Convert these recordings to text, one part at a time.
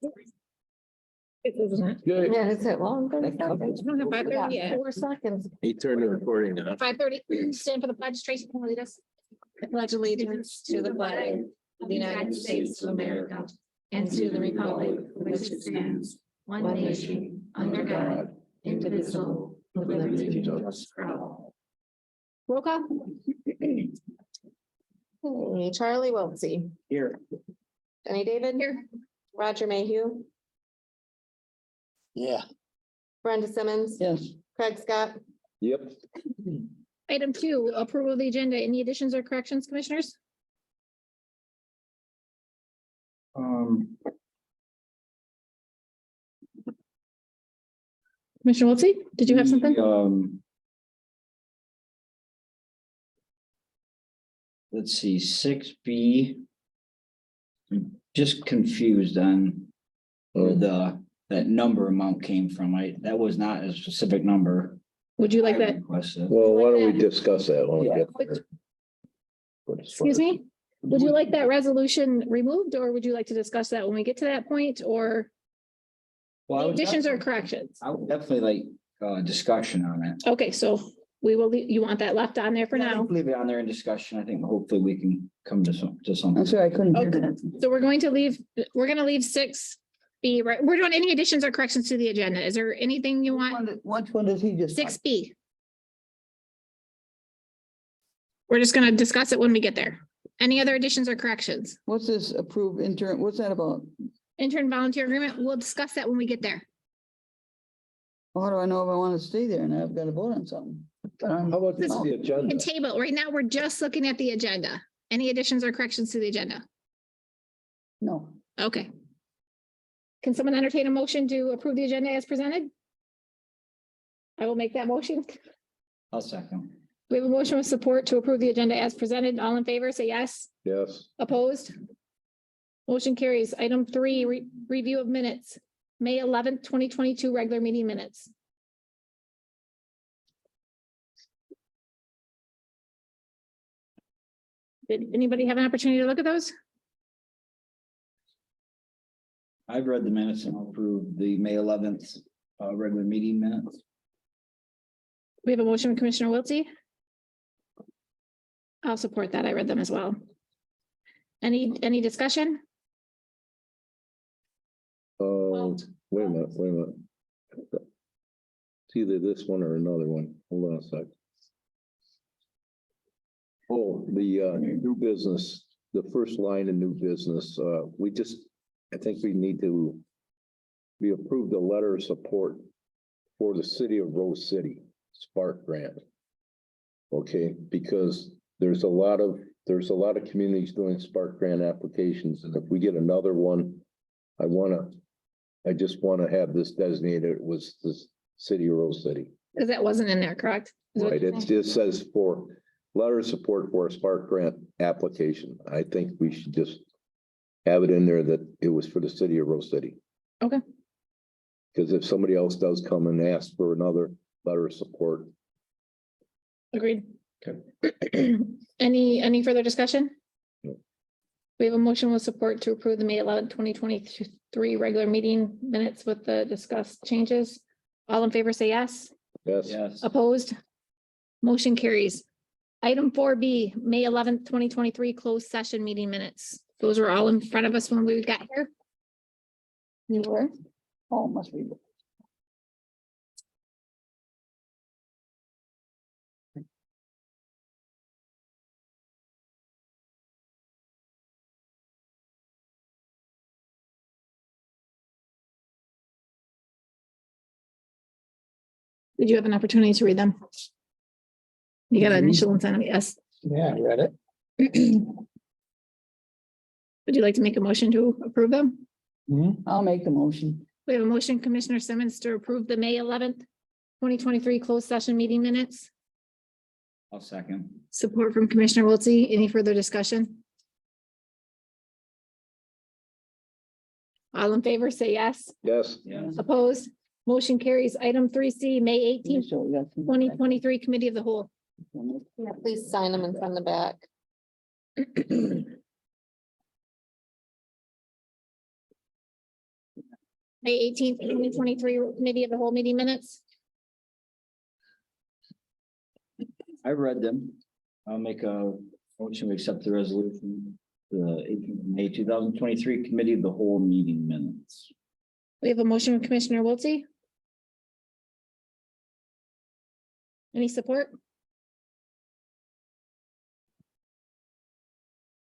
Isn't it? Good. Yeah, is it long? I don't have 5:30 yet. 4 seconds. He turned the recording on. 5:30, stand for the pledge. Tracy, can you lead us? I pledge allegiance to the flag of the United States of America and to the republic for which it stands, one nation, under God, indivisible, with liberty and justice for all. Roll call. Hey, Charlie Wiltsey, Here. Jenny David, Here. Roger Mayhew, Yeah. Brenda Simmons, Yes. Craig Scott, Yep. Item 2, approval of the agenda. Any additions or corrections, commissioners? Commissioner Wiltie, did you have something? Let's see, 6B. Just confused on where that number amount came from. That was not a specific number. Would you like I that? requested. Well, why don't we discuss that when we get there? Excuse me? Would you like that resolution removed, or would you like to discuss that when we get to that point, or Well, I would additions or definitely- corrections? I would definitely like discussion on it. Okay, so we will, you want that left on there for Yeah, now? leave it on there in discussion. I think hopefully we can come to something. I'm sorry, I couldn't hear Okay. that. So we're going to leave 6B, right? We're doing any additions or corrections to the agenda. Is there anything you want? Which one does he just? 6B. We're just gonna discuss it when we get there. Any other additions or corrections? What's this approved intern, what's that about? Intern volunteer agreement, we'll discuss that when we get there. How do I know if I want to stay there and I've got to vote on something? How about this, the We agenda? can table, right now, we're just looking at the agenda. Any additions or corrections to the agenda? No, Okay. Can someone entertain a motion to approve the agenda as presented? I will make that motion. I'll second. We have a motion with support to approve the agenda as presented. All in favor, say yes. Yes. Opposed? Motion carries. Item 3, review of minutes, May 11th, 2022, regular meeting minutes. Did anybody have an opportunity to look at those? I've read the minutes and I'll approve the May 11th regular meeting minutes. We have a motion from Commissioner Wiltie. I'll support that. I read them as well. Any discussion? Wait a minute. It's either this one or another one. Hold on a sec. Oh, the new business, the first line in new business, I think we need to. We approved a letter of support for the city of Rose City Spark Grant. Okay, because there's a lot of communities doing Spark Grant applications, and if we get another one, I just want to have this designated. It was the city of Rose City. Because that wasn't in there, correct? Is what Right, you're it saying? just says for letter of support for a Spark Grant application. I think we should just have it in there that it was for the city of Rose City. Okay. Because if somebody else does come and ask for another letter of support. Agreed. Okay. Any further discussion? No. We have a motion with support to approve the May 11th, 2023 regular meeting minutes with the discussed changes. All in favor, say yes. Yes. Yes. Opposed? Motion carries. Item 4B, May 11th, 2023 closed session meeting minutes. Those were all in front of us when we got here. you were? Oh, must be. Did you have an opportunity to read them? You got an initial and sent, yes. Yeah, I read it. Would you like to make a motion to approve them? I'll make the motion. We have a motion, Commissioner Simmons, to approve the May 11th, 2023 closed session meeting minutes. I'll second. Support from Commissioner Wiltie. Any further discussion? All in favor, say yes. Yes. Yes. Opposed? Motion carries. Item 3C, May 18th, 2023 Committee of the Whole. yeah, please sign them in front of the back. May 18th, 2023 committee of the whole meeting minutes. I read them. I'll make a motion to accept the resolution. The 18th of May 2023 committee of the whole meeting minutes. We have a motion from Commissioner Wiltie. Any support?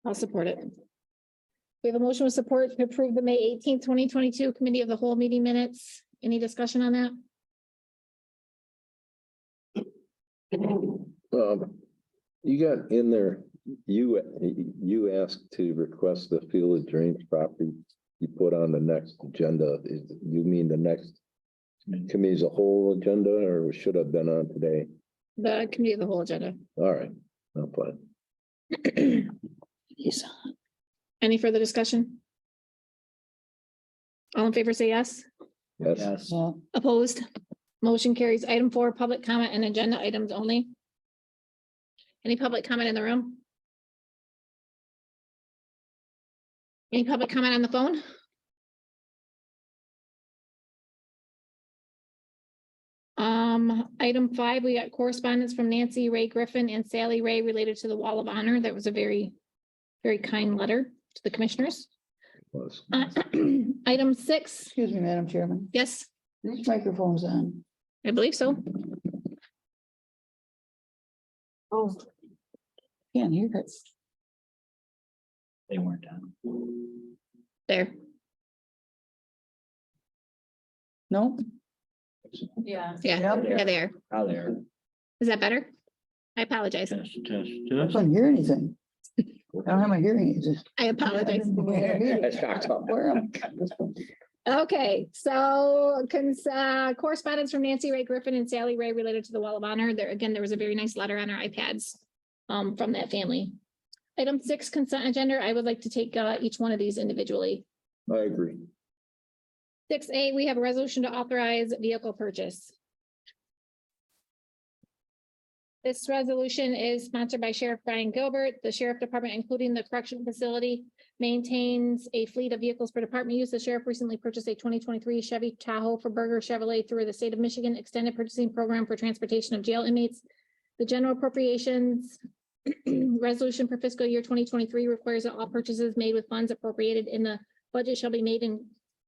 I'll support it. We have a motion with support to approve the May 18th, 2022 committee of the whole meeting minutes. Any discussion on that? You got in there, you asked to request the Field of Dreams property you put on the next agenda. You mean the next committee's a whole agenda, or should have been on today? The committee of the whole agenda. All right, no fine. Any further discussion? All in favor, say yes. Yes, Yes. Yeah, Opposed? Motion carries. Item 4, public comment and agenda items only. Any public comment in the room? Any public comment on the phone? Item 5, we got correspondence from Nancy Ray Griffin and Sally Ray related to the Wall of Honor. That was a very, very kind letter to the commissioners. was. Item 6, excuse me, Madam Chairman. yes, These microphones on. I believe so. Oh. Can't hear it. They weren't done. There. No? Yeah. Yeah, Yep. yeah, there. Out there. Is that better? I apologize. Test, test, I test. couldn't hear anything. I don't have my hearing aids. I apologize. Where am I? Okay, so correspondence from Nancy Ray Griffin and Sally Ray related to the Wall of Honor. There again, there was a very nice letter on our iPads from that family. Item 6, consent agenda. I would like to take each one of these individually. I agree. 6A, we have a resolution to authorize vehicle purchase. This resolution is sponsored by Sheriff Brian Gilbert. The Sheriff Department, including the correction facility, maintains a fleet of vehicles for department use. The sheriff recently purchased a 2023 Chevy Tahoe for Berger Chevrolet through the state of Michigan Extended Purchasing Program for transportation of jail inmates. The general appropriations resolution for fiscal year 2023 requires that all purchases made with funds appropriated in the budget shall be made in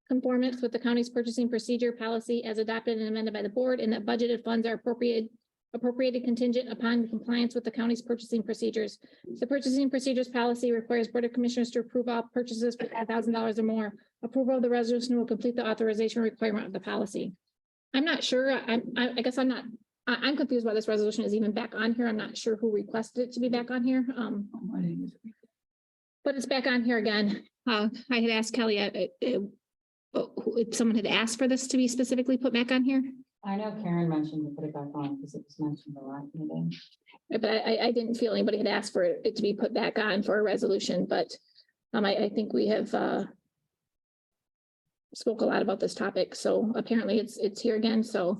conformance with the county's purchasing procedure policy as adopted and amended by the board, and that budgeted funds are appropriated contingent upon compliance with the county's purchasing procedures. The purchasing procedures policy requires Board of Commissioners to approve all purchases for $5,000 or more. Approval of the resolution will complete the authorization requirement of the policy. I'm not sure. I guess I'm confused why this resolution is even back on here. I'm not sure who requested it to be back on here. But it's back on here again. I had asked Kelly if someone had asked for this to be specifically put back on here. I know Karen mentioned to put it back on because it was mentioned a lot meeting. But I didn't feel anybody had asked for it to be put back on for a resolution, but I think we have spoke a lot about this topic, so apparently it's here again, so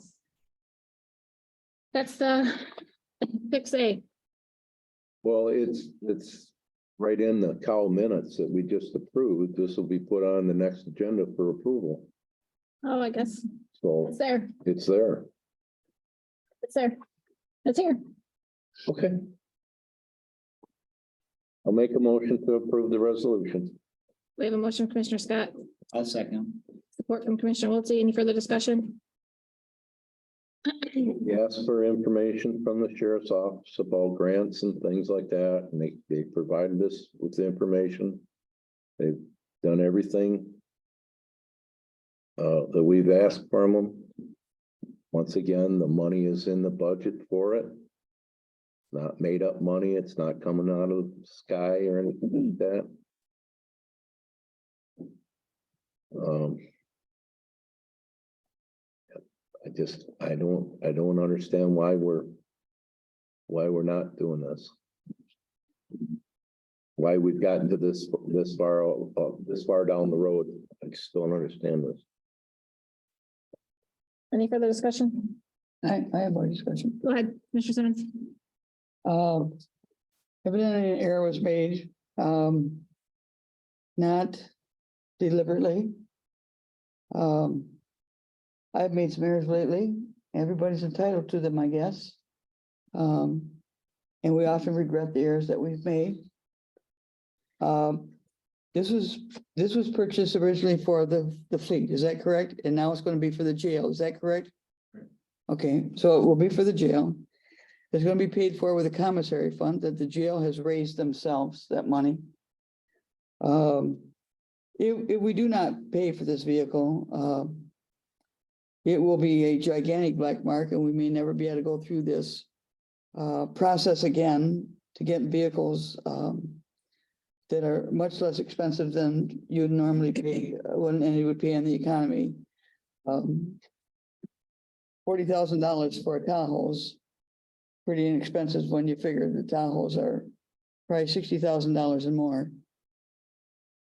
that's the 6A. Well, it's right in the cow minutes that we just approved. This will be put on the next agenda for approval. Oh, I guess So it's there. it's there. It's there. It's here. Okay. I'll make a motion to approve the resolution. We have a motion from Commissioner Scott, I'll second. support from Commissioner Wiltie. Any further discussion? We asked for information from the sheriff's office about grants and things like that, and they provided us with the information. They've done everything that we've asked from them. Once again, the money is in the budget for it. Not made up money. It's not coming out of the sky or anything like that. I don't understand why we're not doing this. Why we've gotten to this far down the road. I just don't understand this. Any further discussion? I have more discussion. Go ahead, Mr. Simmons. Evidently an error was made, not deliberately. I've made some errors lately. Everybody's entitled to them, I guess. And we often regret the errors that we've made. This was purchased originally for the fleet, is that correct? And now it's going to be for the jail, is that correct? Okay, so it will be for the jail. It's going to be paid for with a commissary fund that the jail has raised themselves, that money. If we do not pay for this vehicle, it will be a gigantic black mark and we may never be able to go through this process again to get vehicles that are much less expensive than you'd normally pay when any would pay in the economy. $40,000 for a Tahoe is pretty inexpensive when you figure the Tahoes are probably $60,000 and more.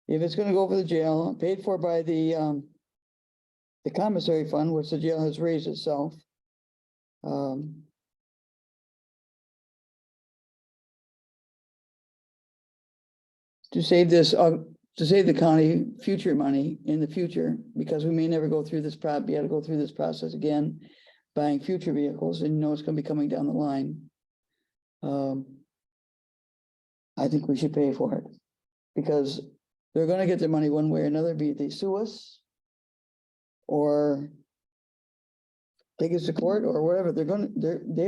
If it's going to go for the jail, paid for by the commissary fund, which the jail has raised itself. To save this, to save the county future money in the future, because we may never go through this be able to go through this process again, buying future vehicles, and you know it's going to be coming down the line. I think we should pay for it because they're going to get their money one way or another, be it they sue us or take us to court or whatever. They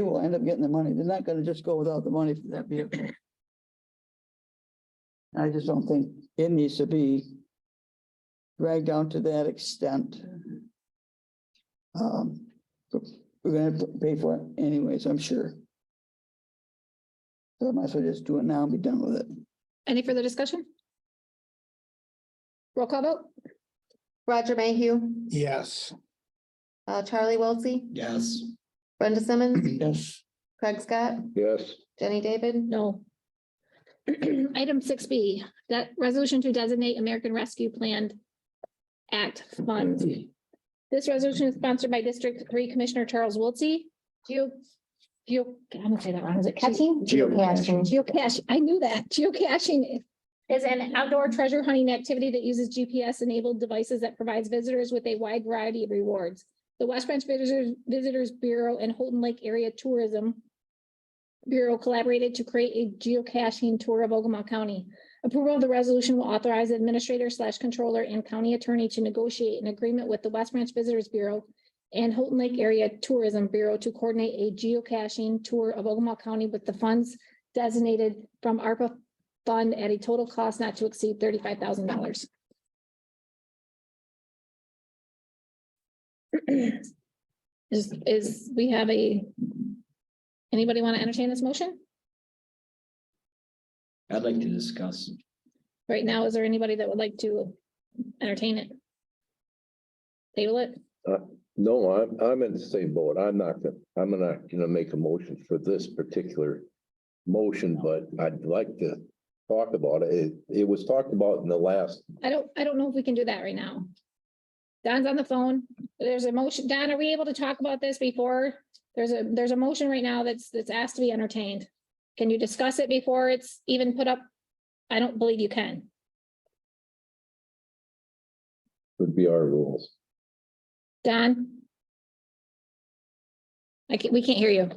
will end up getting the money. They're not going to just go without the money for that vehicle. I just don't think it needs to be dragged down to that extent. We're going to pay for it anyways, I'm sure. So I might as well just do it now and be done with it. Any further discussion? Roll call vote? Roger Mayhew, Yes. Charlie Wiltie, Yes. Brenda Simmons, Yes. Craig Scott, Yes, Jenny David, No. Item 6B, that resolution to designate American Rescue Plan Act funds. This resolution is sponsored by District 3 Commissioner Charles Wiltie. I'm gonna say that wrong. Is it catching? Geocaching. Geocache. I knew that. Geocaching is an outdoor treasure hunting activity that uses GPS-enabled devices that provides visitors with a wide variety of rewards. The West Branch Visitors Bureau and Holton Lake Area Tourism Bureau collaborated to create a geocaching tour of Ogemaw County. Approval of the resolution will authorize the administrator/controller and county attorney to negotiate an agreement with the West Branch Visitors Bureau and Holton Lake Area Tourism Bureau to coordinate a geocaching tour of Ogemaw County with the funds designated from ARPA fund at a total cost not to exceed $35,000. We have anybody want to entertain this motion? I'd like to discuss. Right now, is there anybody that would like to entertain it? Table it? no, I'm in the same boat. I'm not gonna make a motion for this particular motion, but I'd like to talk about it. It was talked about in the last, I don't know if we can do that right now. Don's on the phone. There's a motion. Don, are we able to talk about this before? There's a motion right now that's asked to be entertained. Can you discuss it before it's even put up? I don't believe you can. would be our rules. Don? We can't hear you.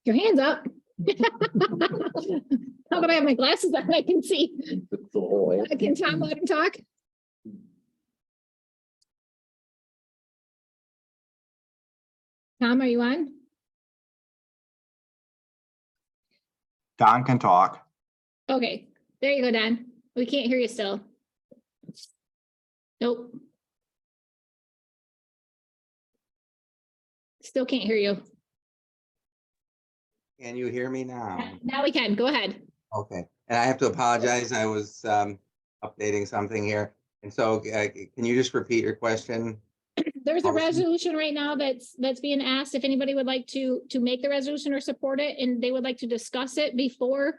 Your hand's up. How about I have my glasses on? I can see. It's the whole- Can Tom let him talk? Tom, are you on? Don can talk. Okay, there you go, Don. We can't hear you still. Nope. Still can't hear you. Can you hear me now? Now we can. Go ahead. Okay, and I have to apologize. I was updating something here. And so can you just repeat your question? There's a Motion. resolution right now that's being asked if anybody would like to make the resolution or support it, and they would like to discuss it beforehand.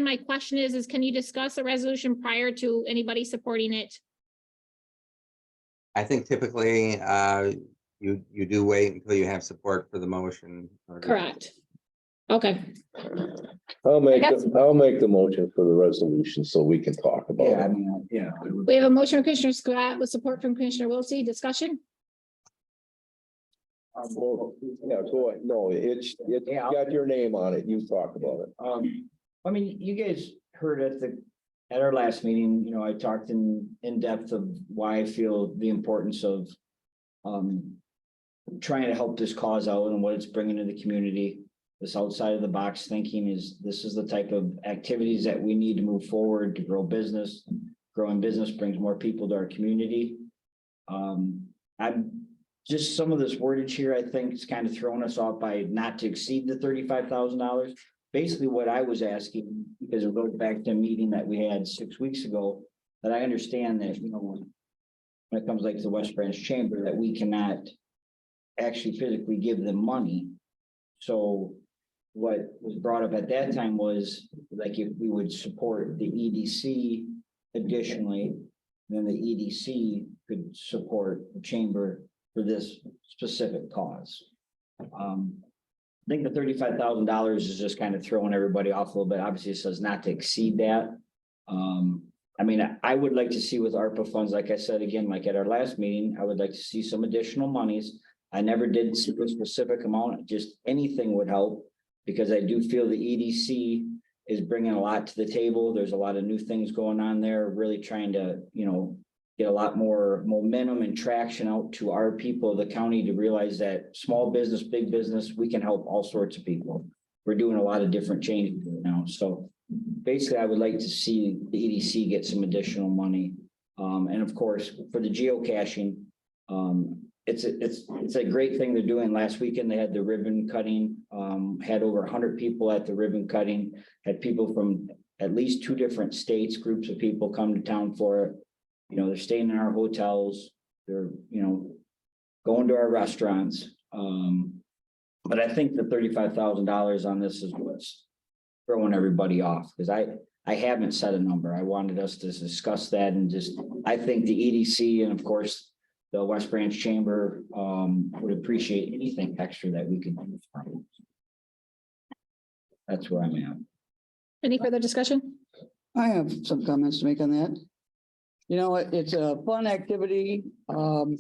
My question is can you discuss the resolution prior to anybody supporting it? I think typically you do wait until you have support for the motion. Correct. Okay. I'll make, guess- I'll make the motion for the resolution so we can talk about Yeah, I it. mean, yeah. We have a motion from Commissioner Scott with support from Commissioner Wiltie. Discussion? Well, yeah, go ahead. No, it's Yeah. got your name on it. You talk about it. I mean, you guys heard at our last meeting, you know, I talked in depth of why I feel the importance of trying to help this cause out and what it's bringing to the community. This outside of the box thinking this is the type of activities that we need to move forward to grow business. Growing business brings more people to our community. I'm just some of this wordage here, I think is kind of throwing us off by not to exceed the $35,000. Basically what I was asking, because it goes back to a meeting that we had 6 weeks ago, that I understand that, you know, when it comes like to the West Branch Chamber, that we cannot actually physically give them money. So what was brought up at that time was like if we would support the EDC additionally, then the EDC could support the chamber for this specific cause. I think the $35,000 is just kind of throwing everybody off a little bit. Obviously, it says not to exceed that. I mean, I would like to see with ARPA funds, like I said, again, like at our last meeting, I would like to see some additional monies. I never did see a specific amount, just anything would help. Because I do feel the EDC is bringing a lot to the table. There's a lot of new things going on there, really trying to, you know, get a lot more momentum and traction out to our people of the county to realize that small business, big business, we can help all sorts of people. We're doing a lot of different changes now. So basically, I would like to see the EDC get some money. And of course, for the geocaching, it's a great thing they're doing. Last weekend, they had the ribbon cutting, had over 100 people at the ribbon cutting, had people from at least 2 different states, groups of people come to town for it. You know, they're staying in our hotels, they're, you know, going to our restaurants. But I think the $35,000 on this is what's throwing everybody off, because I haven't set a number. I wanted us to discuss that and just, I think the EDC and of course, the West Branch Chamber would appreciate anything extra that we could do. That's where I'm at. Any further discussion? I have some comments to make on that. You know, it's a fun activity, and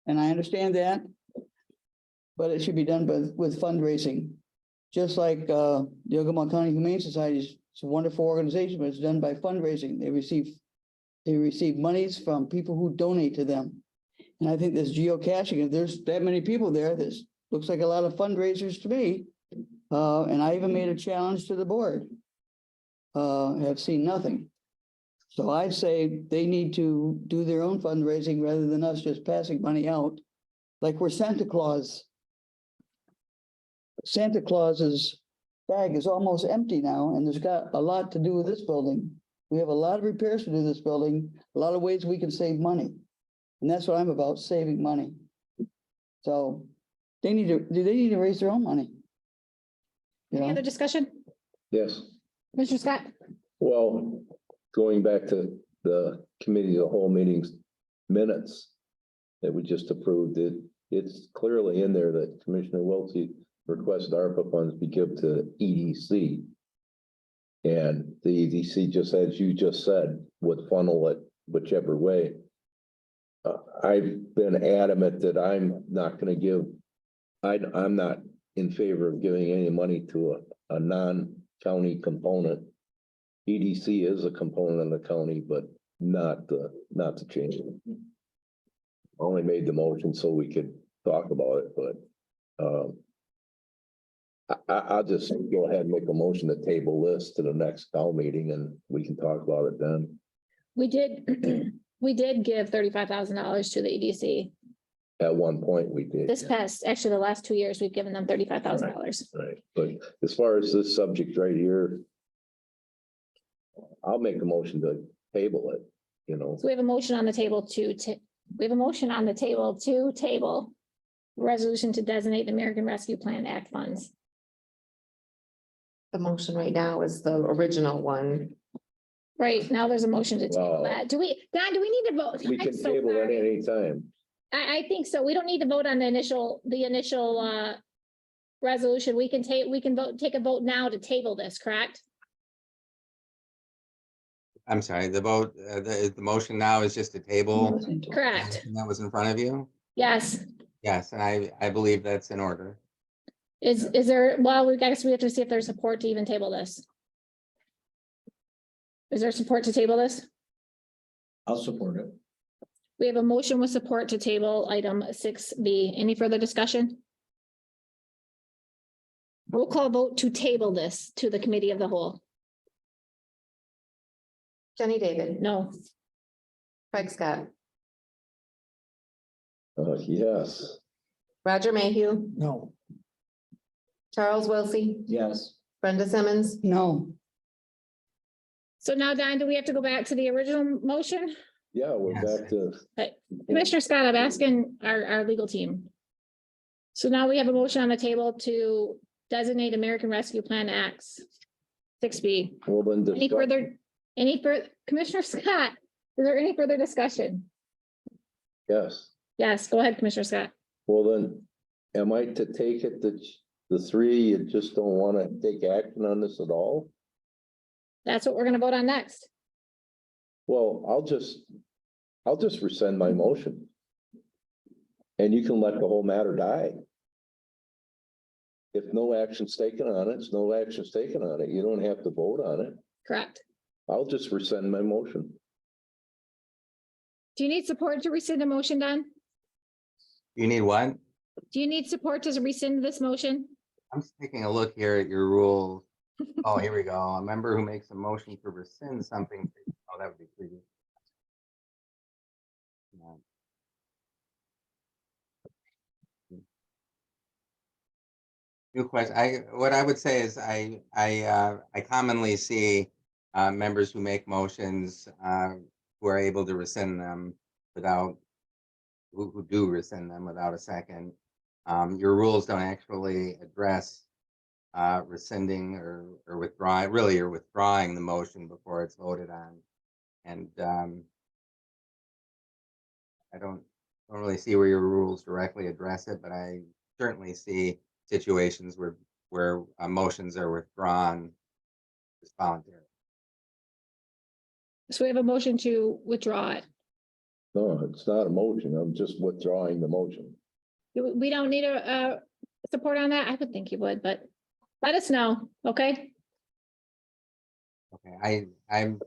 I understand that. But it should be done with fundraising. Just like the Ogemaw County Humane Society, it's a wonderful organization, but it's done by fundraising. They receive monies from people who donate to them. And I think this geocaching, if there's that many people there, this looks like a lot of fundraisers to me. And I even made a challenge to the board. Have seen nothing. So I say they need to do their own fundraising rather than us just passing money out. Like we're Santa Claus. Santa Claus's bag is almost empty now, and there's got a lot to do with this building. We have a lot of repairs to do this building, a lot of ways we can save money. And that's what I'm about, saving money. So they need to raise their own money? You Any know? other discussion? Yes. Commissioner Scott? Well, going back to the committee, the whole meetings minutes that we just approved, it's clearly in there that Commissioner Wiltie requested ARPA funds be given to EDC. And the EDC, just as you just said, would funnel it whichever way. I've been adamant that I'm not going to give, I'm not in favor of giving any money to a non-county component. EDC is a component of the county, but not to change it. Only made the motion so we could talk about it, but I'll just go ahead and make a motion to table this to the next town meeting and we can talk about it then. We did give $35,000 to the EDC. At one point we did. This past, actually, the last 2 years, we've given them $35,000. Right, but as far as this subject right here, I'll make a motion to table it, you know. So we have a motion on the table to table resolution to designate the American Rescue Plan Act funds. The motion right now is the original one. Right, now there's a motion to table Wow. that. Don, do we need to vote? We can I'm so table it sorry. any time. I think so. We don't need to vote on the initial resolution. We can take a vote now to table this, correct? I'm sorry, the vote, the motion now is just a table. Correct. And that was in front of you? Yes. Yes, and I believe that's in order. Is there, well, I guess we have to see if there's support to even table this. Is there support to table this? I'll support it. We have a motion with support to table item 6B. Any further discussion? Roll call vote to table this to the committee of the whole. Jenny David, No. Craig Scott, Yes. Roger Mayhew, No. Charles Wilsey, Yes. Brenda Simmons, No, So now, Don, do we have to go back to the original motion? Yeah, we're Yes. back to, Commissioner Scott, I'm asking our legal team. So now we have a motion on the table to designate American Rescue Plan Acts 6B. well, then. Any further, Commissioner Scott, is there any further discussion? Yes. Yes, go ahead, Commissioner Scott. Well, then, am I to take it that the three, you just don't want to take action on this at all? That's what we're gonna vote on next. Well, I'll just rescind my motion. And you can let the whole matter die. If no action's taken on it, it's no action's taken on it. You don't have to vote on it. Correct. I'll just rescind my motion. Do you need support to rescind a motion, Don? You need what? Do you need support to rescind this motion? I'm just taking a look here at your rules. Oh, here we go. A member who makes a motion to rescind something. Oh, that would be pretty. No. New question. What I would say is I commonly see members who make motions who are able to rescind them without, who do rescind them without a second. Your rules don't actually address rescinding or withdrawing, really you're withdrawing the motion before it's voted on. And I don't really see where your rules directly address it, but I certainly see situations where motions are withdrawn just voluntarily. So we have a motion to withdraw it. No, it's not a motion. I'm just withdrawing the motion. We don't need a support on that. I would think you would, but let us know, okay? Okay, I'm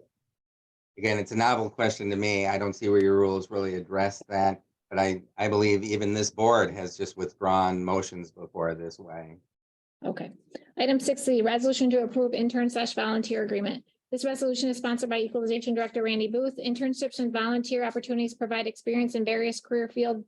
again, it's a novel question to me. I don't see where your rules really address that, but I believe even this board has just withdrawn motions before this way. Okay. Item 6C, resolution to approve intern/volunteer agreement. This resolution is sponsored by Equalization Director Randy Booth. Internships and volunteer opportunities provide experience in various career field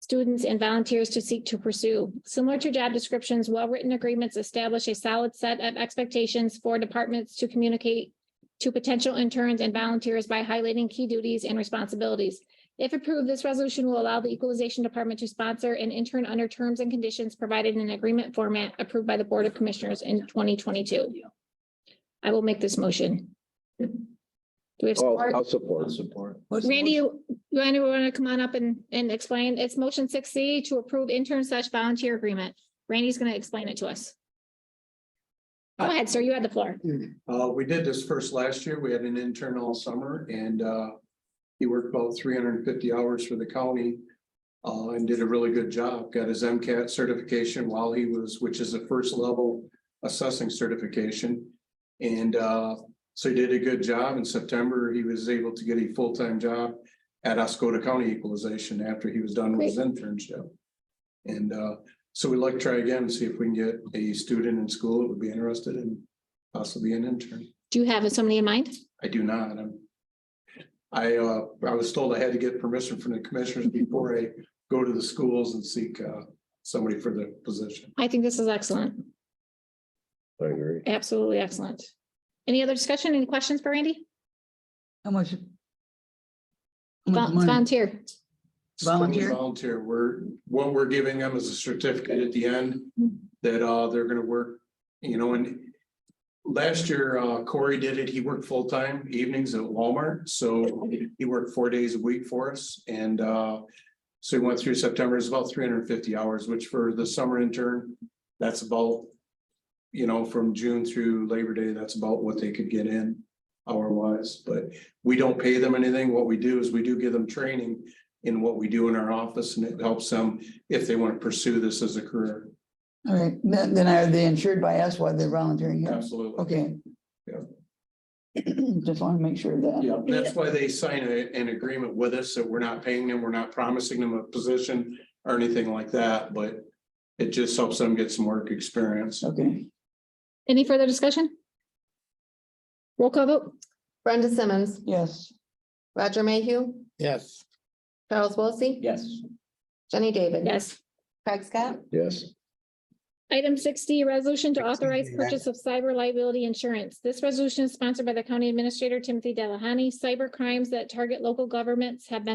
students and volunteers to seek to pursue. Similar to job descriptions, well-written agreements establish a solid set of expectations for departments to communicate to potential interns and volunteers by highlighting key duties and responsibilities. If approved, this resolution will allow the Equalization Department to sponsor an intern under terms and conditions provided in an agreement format approved by the Board of Commissioners in 2022. I will make this motion. Do we have support? I'll support. Randy, you want to come on up and explain? It's motion 6C to approve intern/volunteer agreement. Randy's going to explain it to us. Go ahead, sir. You had the floor. We did this first last year. We had an intern all summer and he worked about 350 hours for the county and did a really good job. Got his MCAT certification while he was, which is a first level assessing certification. And so he did a good job. In September, he was able to get a full-time job at Oscoda County Equalization after he was done with his internship. And so we'd like to try again and see if we can get a student in school that would be interested in possibly an intern. Do you have somebody in mind? I do not. I was told I had to get permission from the commissioners before I go to the schools and seek somebody for the position. I think this is excellent. I agree. Absolutely excellent. Any other discussion? Any questions for Randy? how much? How much It's money? volunteer. Volunteer? Volunteer. What we're giving them is a certificate at the end that they're gonna work, you know, and last year Corey did it. He worked full-time evenings at Walmart. So he worked 4 days a week for us. And so he went through September. It's about 350 hours, which for the summer intern, that's about, you know, from June through Labor Day, that's about what they could get in. hour wise, but we don't pay them anything. What we do is we do give them training in what we do in our office, and it helps them if they want to pursue this as a career. All right, then are they insured by us while they're volunteering here? Absolutely. Okay. Yeah. Just want to make sure of that. Yeah, that's why they sign an agreement with us that we're not paying them, we're not promising them a position or anything like that, but it just helps them get some work experience. Okay, Any further discussion? Roll call vote. Brenda Simmons, yes, Roger Mayhew, Yes. Charles Wilsey, Yes. Jenny David. Yes. Craig Scott, Yes, Item 60, resolution to 60, authorize yeah. purchase of cyber liability insurance. This resolution is sponsored by the County Administrator Timothy Delahoney. Cyber crimes that target local governments have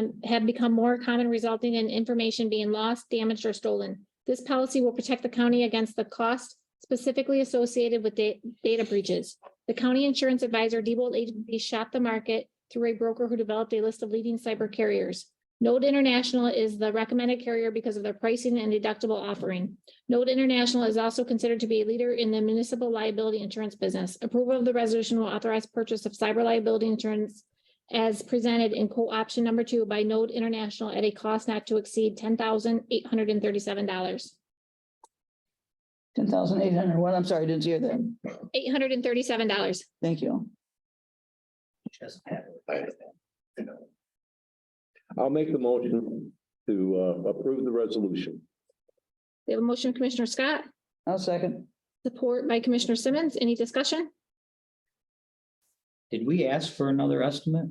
become more common, resulting in information being lost, damaged, or stolen. This policy will protect the county against the cost specifically associated with data breaches. The county insurance advisor Diebold Agency shopped the market through a broker who developed a list of leading cyber carriers. Node International is the recommended carrier because of their pricing and deductible offering. Node International is also considered to be a leader in the municipal liability insurance business. Approval of the resolution will authorize purchase of cyber liability insurance as presented in quote option number 2 by Node International at a cost not to exceed $10,837. $10,800. What? I'm sorry, I didn't hear that. $837. Thank you. I'll make the motion to approve the resolution. We have a motion, Commissioner Scott, I'll second. support by Commissioner Simmons. Any discussion? Did we ask for another estimate?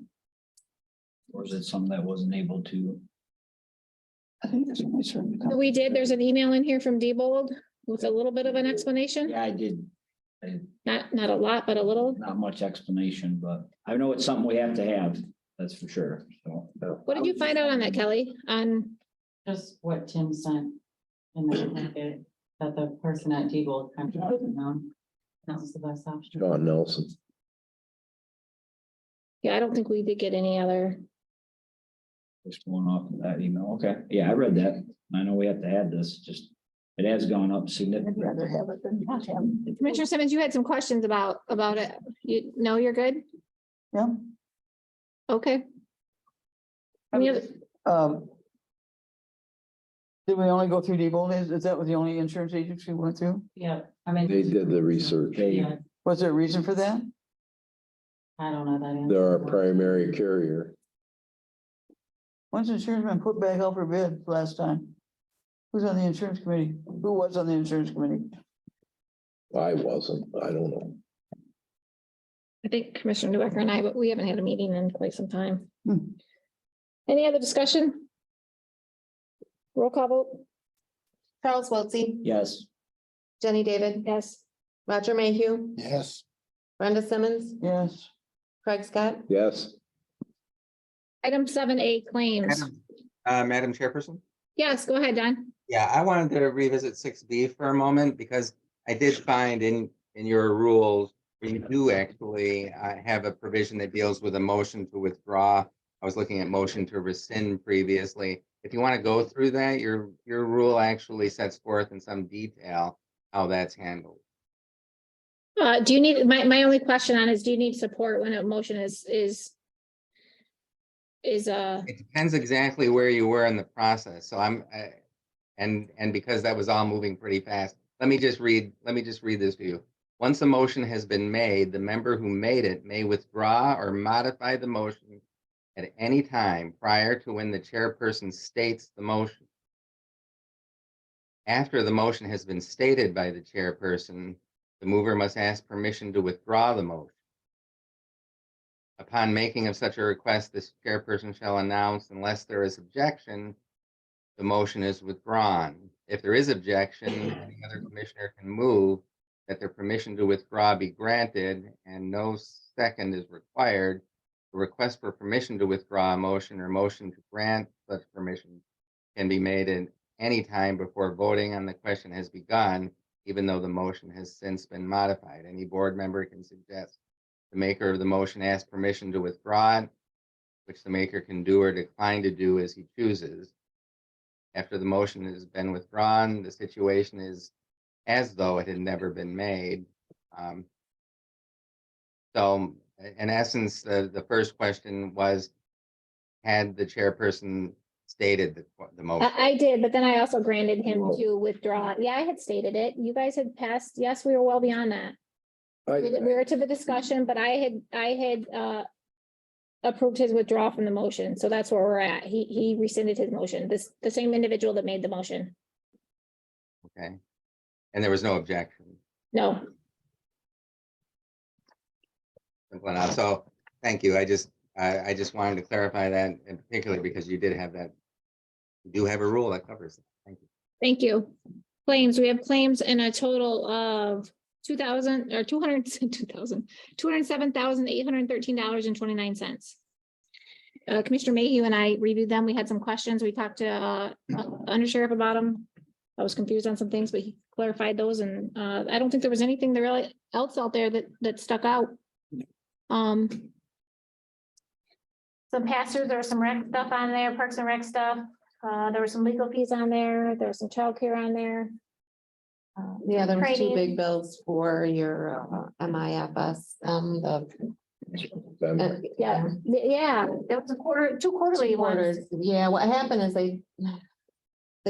Or is it something that wasn't able to? I think that's what I started. We did. There's an email in here from Diebold with a little bit of an explanation. Yeah, I did. Not a lot, but a little. Not much explanation, but I know it's something we have to have, that's for sure, so. What did you find out on that, Kelly? On, Just what Tim sent in the packet, that the person at Diebold contracted them. That was the best option. John Nelson. yeah, I don't think we did get any other. Just going off of that email, okay, yeah, I read that, I know we have to add this, just, it has gone up I'd significantly. rather have it than not have it. Commissioner Simmons, you had some questions about it. You know, you're good? Yeah. Okay. Any other, Did we only go through Diebold? Is that was the only insurance agency we went through? Yeah, I mean. They did the research. Yeah, Was there a reason for that? I don't know that answer. They're our primary carrier. When's insurance been put back out for bid last time? Who's on the insurance committee? Who was on the insurance committee? I wasn't, I don't know. I think Commissioner Newbecker and I, but we haven't had a meeting in quite some time. Hmm. Any other discussion? Roll call vote. Charles Wilsey, Yes, Jenny David, Yes. Roger Mayhew, Yes. Brenda Simmons, Yes, Craig Scott, Yes, Item 7A claims. Madam Chairperson? Yes, go ahead, Don. Yeah, I wanted to revisit 6B for a moment because I did find in your rules, you do actually have a provision that deals with a motion to withdraw. I was looking at motion to rescind previously. If you want to go through that, your rule actually sets forth in some detail how that's handled. Do you need, my only question on is, do you need support when a motion is It depends exactly where you were in the process. So and because that was all moving pretty fast, let me just read this to you. Once a motion has been made, the member who made it may withdraw or modify the motion at any time prior to when the chairperson states the motion. After the motion has been stated by the chairperson, the mover must ask permission to withdraw the motion. Upon making of such a request, the chairperson shall announce, unless there is objection, the motion is withdrawn. If there is objection, any other commissioner can move that their permission to withdraw be granted and no second is required. A request for permission to withdraw a motion or motion to grant such permission can be made at any time before voting on the question has begun, even though the motion has since been modified. Any board member can suggest the maker of the motion ask permission to withdraw it, which the maker can do or decline to do as he chooses. After the motion has been withdrawn, the situation is as though it had never been made. So in essence, the first question was, had the chairperson stated the motion? I did, but then I also granted him to withdraw. Yeah, I had stated it. You guys had passed. Yes, we were well beyond that. We were to the discussion, but I had approved his withdrawal from the motion. So that's where we're at. He rescinded his motion. The same individual that made the motion. Okay. And there was no objection. No, Simple enough. So, thank you. I just wanted to clarify that, and particularly because you did have that. You do have a rule that covers it. Thank you. thank you. Claims, we have claims in a total of $207,813.29. Commissioner Mayhew and I reviewed them. We had some questions. We talked to undersheriff about them. I was confused on some things, but he clarified those, and I don't think there was anything that really else out there that stuck out. Some pass-throughs, there was some rec stuff on there, Parks and Rec stuff. There were some legal fees on there. There was some childcare on there. Yeah, there was two Training. big bills for your MIFS, Yeah, yeah, that was two quarterly ones. quarters. Yeah, what happened is they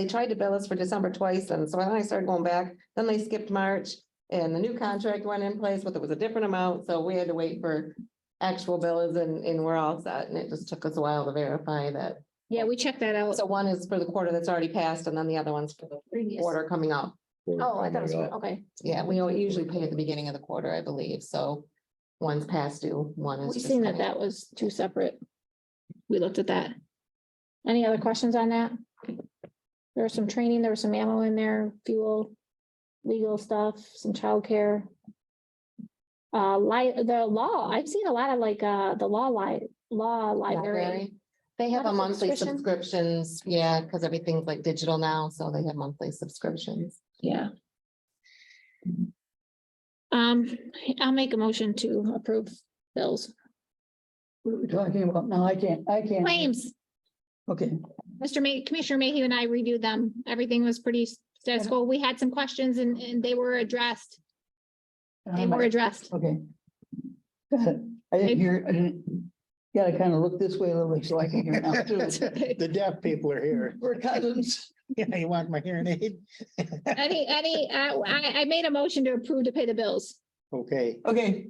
tried to bill us for December twice, and so when I started going back, then they skipped March. And the new contract went in place, but it was a different amount, so we had to wait for actual bills and we're all set, and it just took us a while to verify that. Yeah, we checked that out. So one is for the quarter that's already passed, and then the other one's for the Previous. quarter coming up. Oh, I thought it was, okay. Yeah, we usually pay at the beginning of the quarter, I believe, so one's past due, one is. We just seen that coming up. that was two separate. We looked at that. Any other questions on that? There was some training, there was some ammo in there, fuel, legal stuff, some childcare. The law, I've seen a lot of like, the law library. They have Lot a of monthly subscription? subscriptions, yeah, because everything's like digital now, so they have monthly subscriptions. Yeah. I'll make a motion to approve bills. What are we talking about? No, I can't. Claims, Okay, Commissioner Mayhew and I reviewed them. Everything was pretty status quo. We had some questions and they were addressed. They were addressed. okay. Got it. I didn't, gotta kind of look this way a little bit so I can hear now too. The deaf people are here. We're cousins. Yeah, you want my hearing aid? I made a motion to approve to pay the bills. Okay, Okay,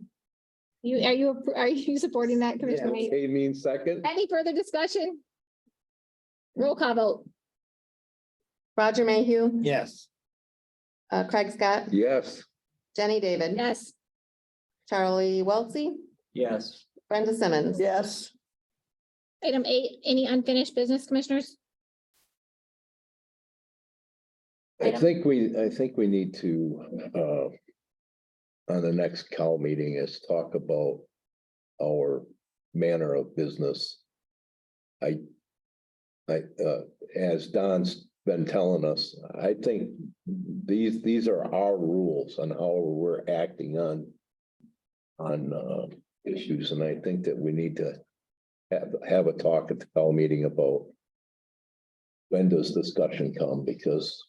Are you supporting that, Commissioner Mayhew? Okay, means second. Any further discussion? Roll call vote. Roger Mayhew, yes. Craig Scott, Yes. Jenny David, Yes. Charlie Wiltsey, Yes. Brenda Simmons. yes. Item 8, any unfinished business, commissioners? I think we need to, on the next Cal meeting is talk about our manner of business. As Don's been telling us, I think these are our rules on how we're acting on issues, and I think that we need to have a talk at the Cal meeting about when does discussion come, because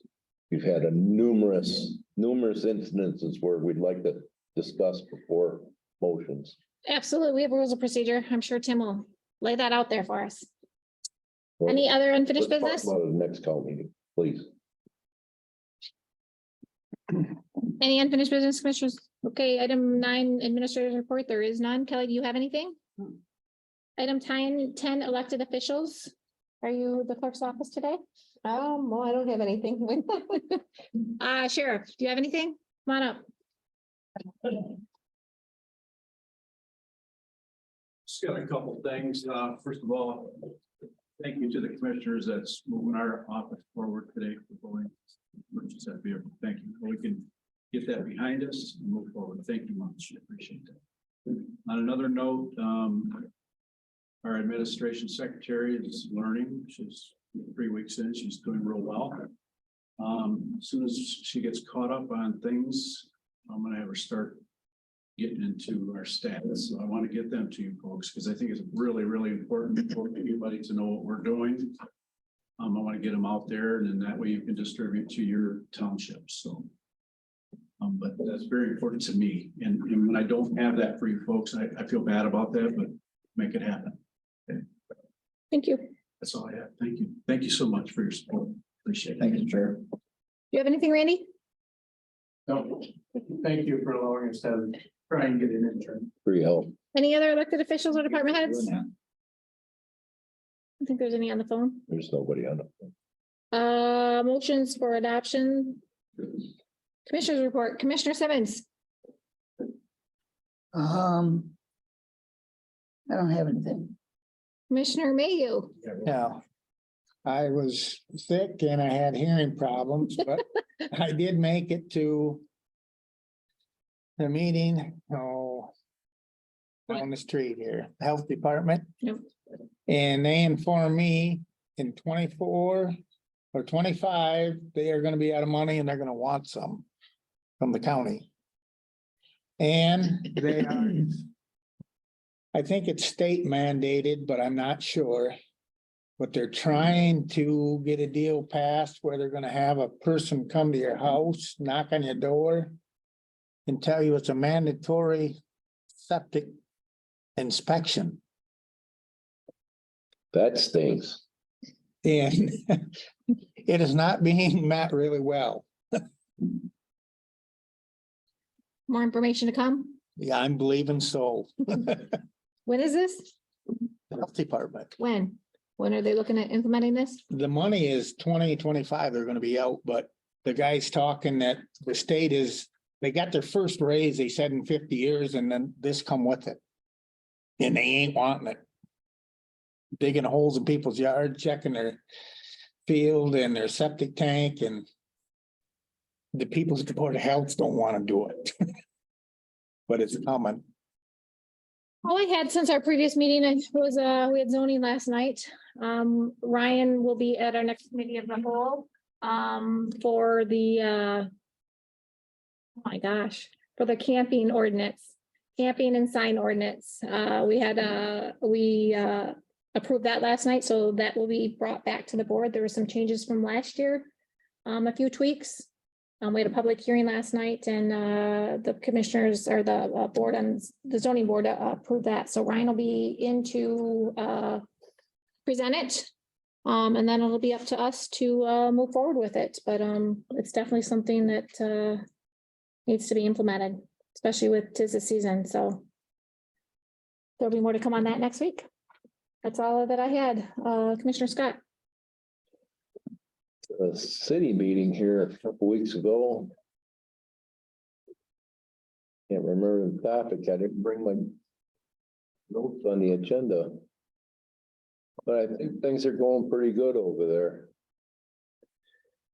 we've had a numerous incidences where we'd like to discuss before motions. Absolutely. We have rules of procedure. I'm sure Tim will lay that out there for us. Any other unfinished Let's talk business? about it at the next Cal meeting, please. Any unfinished business, commissioners? Okay, item 9, administrator's report. There is none. Kelly, do you have anything? Item 10, elected officials. Are you the clerk's office today? Well, I don't have anything. Sheriff, do you have anything? Come on up. Just got a couple things. First of all, thank you to the commissioners that's moving our office forward today for going purchase that vehicle. Thank you. We can get that behind us and move forward. Thank you much. Appreciate that. On another note, our administration secretary is learning. She's 3 weeks in. She's doing real well. As soon as she gets caught up on things, I'm gonna have her start getting into our stats. So I want to get them to you folks, because I think it's really, really important for everybody to know what we're doing. I want to get them out there, and then that way you can distribute to your townships. So But that's very important to me. And when I don't have that for you folks, I feel bad about that, but make it happen. Thank you. That's all I have. Thank you. Thank you so much for your support. Appreciate it. Thank you, Chair. Do you have anything, Randy? No, thank you for allowing us to try and get an intern. For your help. Any other elected officials or department heads? I don't think there's any on the phone. There's nobody on it. Motions for adoption. Commissioners report, Commissioner Simmons. I don't have anything. Commissioner Mayhew. Yeah. I was sick and I had hearing problems, but I did make it to the meeting, down the street here, Health Department. Yep. And they informed me in 24 or 25, they are gonna be out of money and they're gonna want some from the county. And they are, I think it's state mandated, but I'm not sure. But they're trying to get a deal passed where they're gonna have a person come to your house, knock on your door, and tell you it's a mandatory septic inspection. That stinks. And it is not being met really well. More information to come. Yeah, I'm believing so. When is this? Health Department. When? When are they looking at implementing this? The money is 2025, they're gonna be out, but the guy's talking that the state is, they got their first raise, they said in 50 years, and then this come with it. And they ain't wanting it. Digging holes in people's yard, checking their field and their septic tank, and the people's Board of Health don't want to do it. But it's coming. All I had since our previous meeting was, we had zoning last night. Ryan will be at our next committee of the whole, for the, oh my gosh, for the camping ordinance, camping and sign ordinance. We approved that last night, so that will be brought back to the board. There were some changes from last year, a few tweaks. We had a public hearing last night and the commissioners or the board and the zoning board approved that. So Ryan will be in to present it. And then it'll be up to us to move forward with it. But it's definitely something that needs to be implemented, especially with 'tis the season. So there'll be more to come on that next week. That's all that I had. Commissioner Scott. A city meeting here a couple weeks ago. Can't remember the topic. I didn't bring my notes on the agenda. But I think things are going pretty good over there.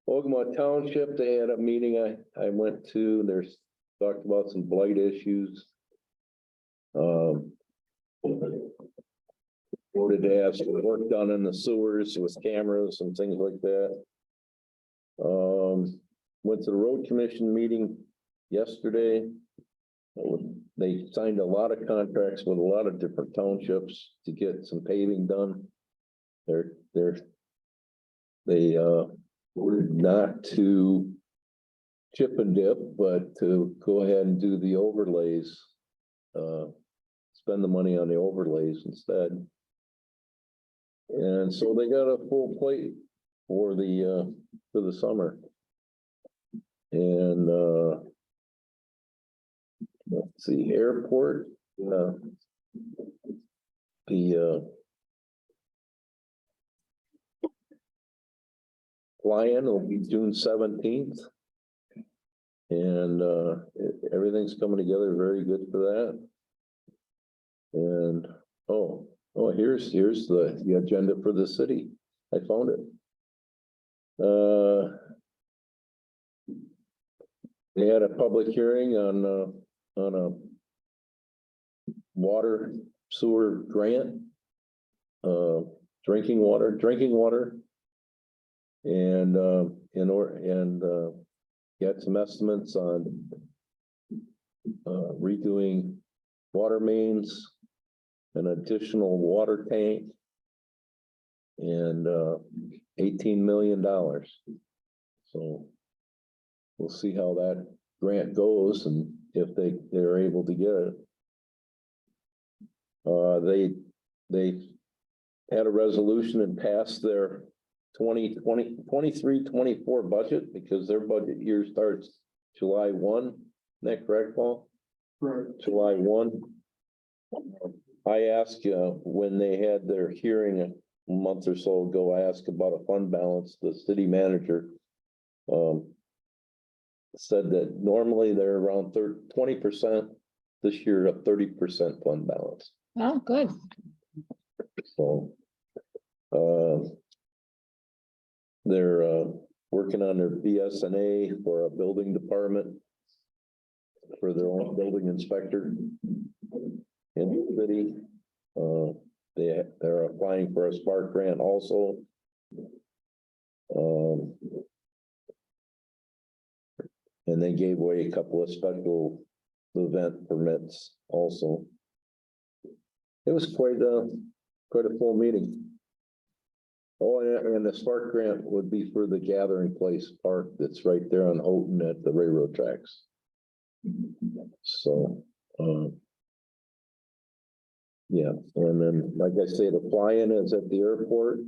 Ogemaw Township, they had a meeting I went to, and there's talked about some blight issues. Voted to have some work done in the sewers with cameras and things like that. Went to the road commission meeting yesterday. They signed a lot of contracts with a lot of different townships to get some paving done. They were not to chip and dip, but to go ahead and do the overlays. Spend the money on the overlays instead. And so they got a full plate for the summer. And let's see, airport, the fly-in will be June 17th. And everything's coming together very good for that. And here's the agenda for the city. I found it. They had a public hearing on a water sewer grant, drinking water. And got some estimates on redoing water mains, an additional water tank, and $18 million. So we'll see how that grant goes and if they're able to get it. They had a resolution and passed their 23-24 budget because their budget year starts July 1. Isn't that correct, Paul? Right. July 1. I asked when they had their hearing a month or so ago, I asked about a fund balance. The city manager said that normally they're around 20%. This year, a 30% fund balance. Oh, good. So they're working on their BSNA for a building department for their own building inspector in the city. They're applying for a Spark grant also. And they gave away a couple of special event permits also. It was quite a full meeting. Oh, and the Spark grant would be for the Gathering Place Park that's right there on Houghton at the railroad tracks. So, yeah, and then, like I say, the fly-in is at the airport.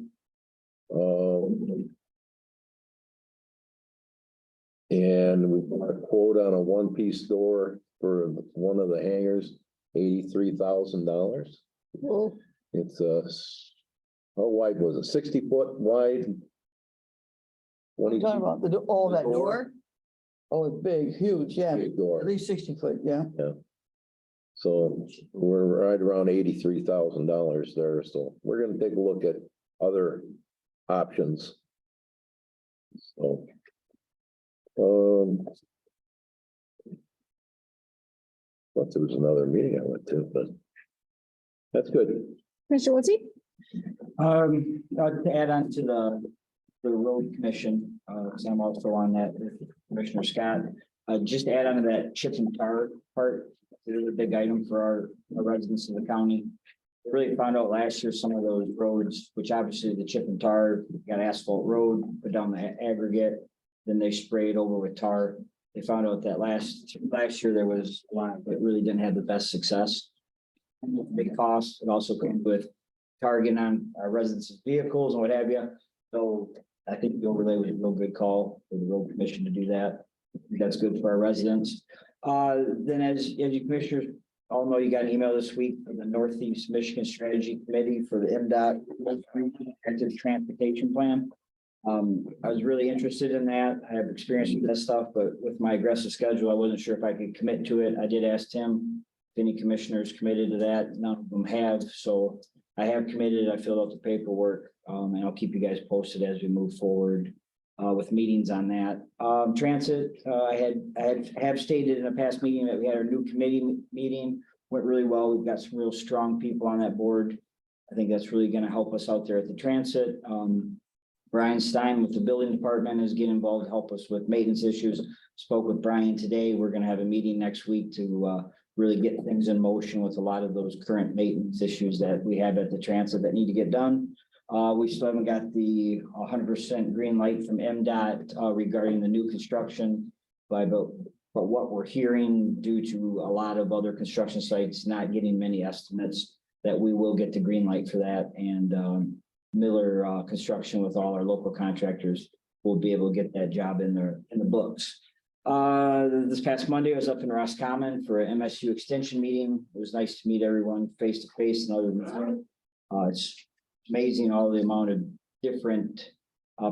And we got a quote on a one-piece door for one of the hangars, $83,000. It's how wide was it? 60 foot wide. Talking about that door? door? Oh, it's big, huge, yeah, Big door. at least 60 foot, yeah. So we're right around $83,000 there. So we're gonna take a look at other options. So. But there was another meeting I went to, but that's good. Commissioner Wiltie? To add on to the road commission, because I'm also on that with Commissioner Scott. Just to add on to that chip and tar part, it is a big item for our residents of the county. Really found out last year some of those roads, which obviously the chip and tar, got asphalt road, put down the aggregate, then they sprayed over with tar. They found out that last year there was a lot that really didn't have the best success. Big cost. It also came with targeting on our residents' vehicles and what have you. So I think the overlay was a real good call for the road commission to do that. I think that's good for our residents. Then as you commissioners all know, you got an email this week from the Northeast Michigan Strategy Committee for the MDOT Active Transportation Plan. I was really interested in that. I have experience with that stuff, but with my aggressive schedule, I wasn't sure if I could commit to it. I did ask Tim if any commissioners committed to that. None of them have, so I have committed. I filled out the paperwork, and I'll keep you guys posted as we move forward with meetings on that. Transit, I have stated in a past meeting that we had our new committee meeting, went really well. We've got some real strong people on that board. I think that's really going to help us out there at the transit. Brian Stein with the building department is getting involved to help us with maintenance issues. Spoke with Brian today. We're going to have a meeting next week to really get things in motion with a lot of those current maintenance issues that we have at the transit that need to get done. We still haven't got the 100% green light from MDOT regarding the new construction, but what we're hearing due to a lot of other construction sites not getting many estimates, that we will get the green light for that. And Miller Construction with all our local contractors will be able to get that job in the books. This past Monday, I was up in Roscommon for an MSU extension meeting. It was nice to meet everyone face to face and other than it's amazing all the amount of different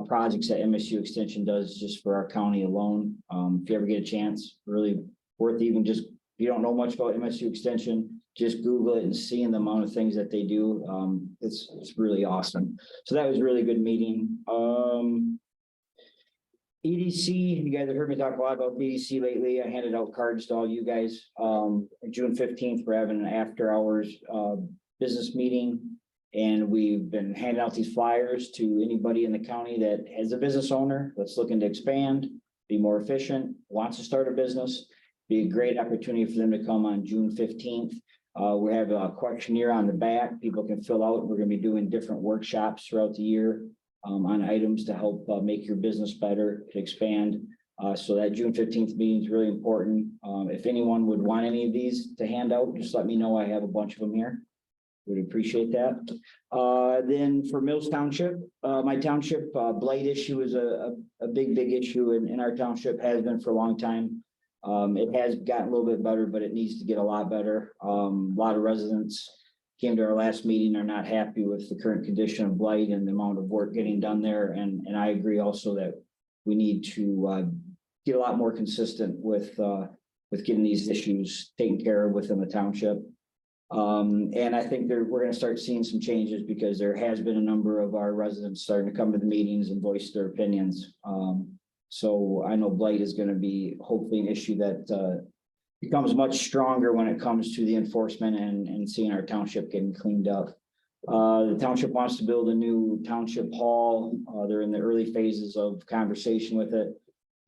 projects that MSU extension does just for our county alone. If you ever get a chance, really worth even just, if you don't know much about MSU extension, just Google it and seeing the amount of things that they do. It's really awesome. So that was a really good meeting. EDC, you guys have heard me talk a lot about EDC lately. I handed out cards to all you guys. June 15th, we're having an after hours business meeting. And we've been handing out these flyers to anybody in the county that has a business owner that's looking to expand, be more efficient, wants to start a business. Be a great opportunity for them to come on June 15th. We have a questionnaire on the back. People can fill out. We're going to be doing different workshops throughout the year on items to help make your business better, to expand. So that June 15th meeting is really important. If anyone would want any of these to hand out, just let me know. I have a bunch of them here. Would appreciate that. Then for Mills Township, my township blight issue is a big issue in our township, has been for a long time. It has gotten a little bit better, but it needs to get a lot better. A lot of residents came to our last meeting, are not happy with the current condition of blight and the amount of work getting done there. And I agree also that we need to get a lot more consistent with getting these issues taken care of within the township. And I think we're gonna start seeing some changes because there has been a number of our residents starting to come to the meetings and voice their opinions. So I know blight is gonna be hopefully an issue that becomes much stronger when it comes to the enforcement and seeing our township getting cleaned up. The township wants to build a new township hall. They're in the early phases of conversation with it.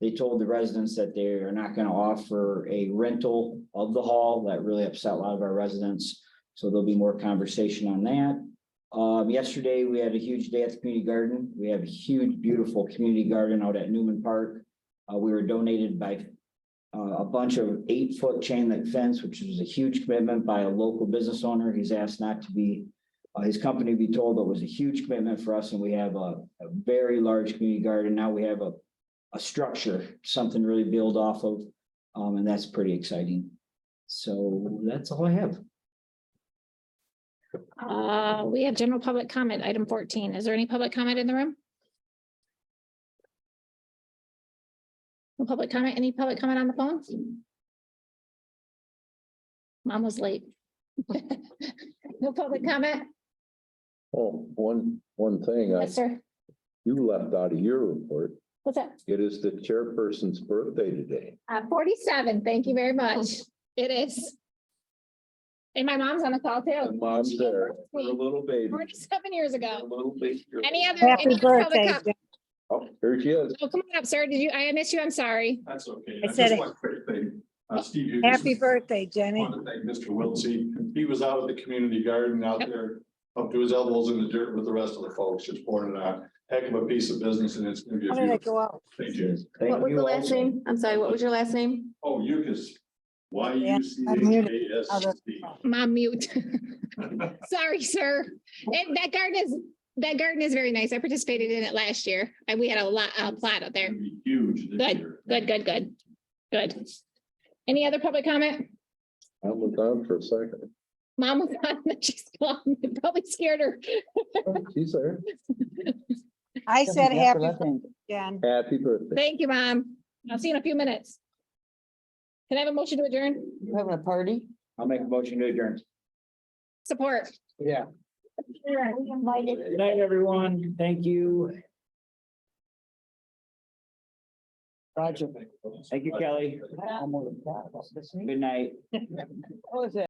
They told the residents that they are not going to offer a rental of the hall. That really upset a lot of our residents. So there'll be more conversation on that. Yesterday, we had a huge day at the community garden. We have a huge, beautiful community garden out at Newman Park. We were donated by a bunch of 8-foot chain link fence, which was a huge commitment by a local business owner. He's asked not to be, his company be told, but it was a huge commitment for us. And we have a very large community garden. Now we have a structure, something to really build off of. And that's pretty exciting. So that's all I have. We have general public comment, item 14. Is there any public comment in the room? No public comment? Any public comment on the phone? Mom was late. No public comment? Oh, one thing, Yes, sir. you left out of your report. What's that? It is the chairperson's birthday today. 47. Thank you very much. It is. And my mom's on the call too. And Mom's there, for a little baby. 47 years A ago. little baby. Any other? Happy any other public birthday, com- Jen. Oh, here she is. Oh, come on up, sir. I missed you. I'm sorry. That's okay. I said Just it. one quick thing. Steve. you Happy just- birthday, I Jenny. want to thank Mr. Wiltsey. He was out at the community garden out Yep. there up to his elbows in the dirt with the rest of the folks, just pouring it out. Heck of a piece of business and it's gonna be a How did I beautiful. go out? Thank you. Thank What was you the last also. name? I'm sorry, what was your last name? Oh, Yukas. Y-U-C-H-A-S-T. Mom mute. Sorry, sir. And that garden is very nice. I participated in it last year. And we had a plot out there. Huge this Good, year. good. Any other public comment? I was on for a second. Mom was on, she's gone. It probably scared her. She's there. I said Yeah, happy, that thing. Jen. Happy birthday. Thank you, Mom. I'll see you in a few minutes. Can I have a motion to adjourn? You having a party? I'll make a motion to adjourn. Support. Yeah. Good night, everyone. Thank you. Roger. Thank you, Kelly. Almost forgot about this. Good night. What was that?